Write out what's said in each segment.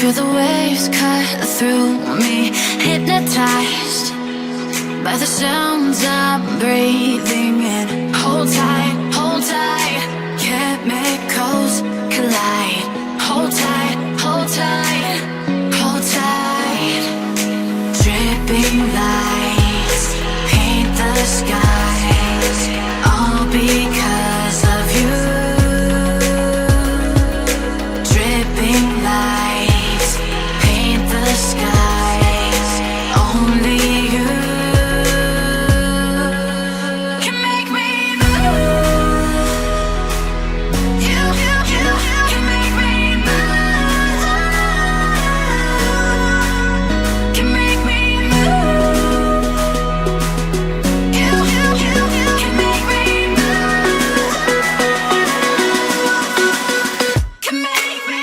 Feel the waves cut through me, hypnotized by the sounds I'm breathing in. Hold tight, chemicals collide. Hold tight, hold tight, hold tight. Dripping lights paint the skies, all because of you. Dripping lights paint the skies, only you can make me move. You can make me move. Can make me move. You can make me move. Can make me.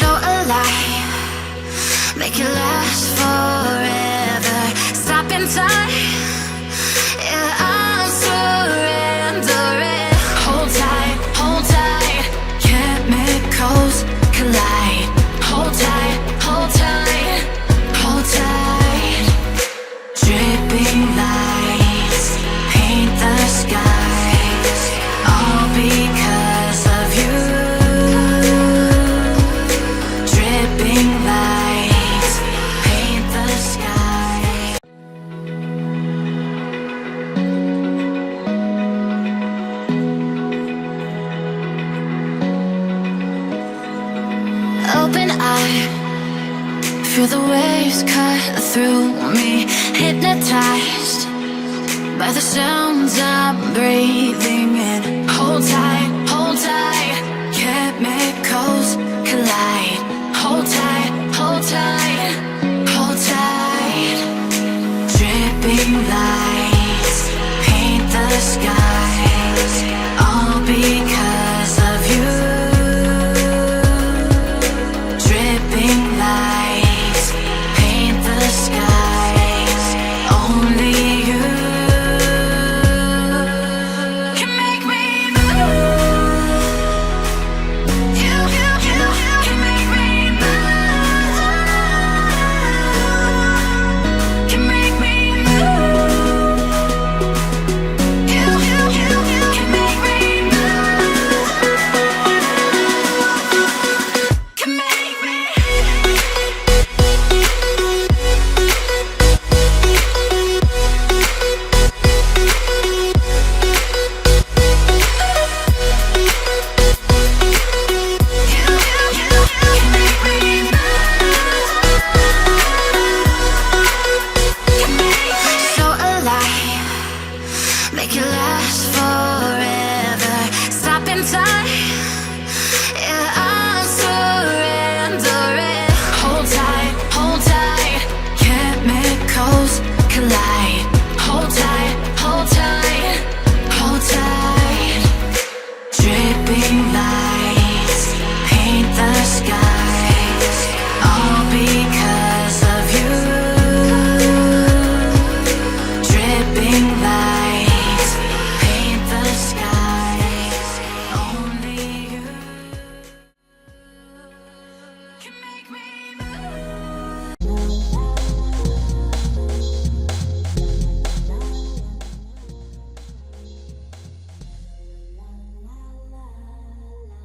So alive, make it last forever. Stop in time, yeah, I'll surrender it. Hold tight, chemicals collide. Hold tight, hold tight, hold tight. Dripping lights paint the skies, all because of you. Dripping lights paint the sky. Open eye, feel the waves cut through me, hypnotized by the sounds I'm breathing in. Hold tight, chemicals collide. Hold tight, hold tight. Dripping lights paint the sky.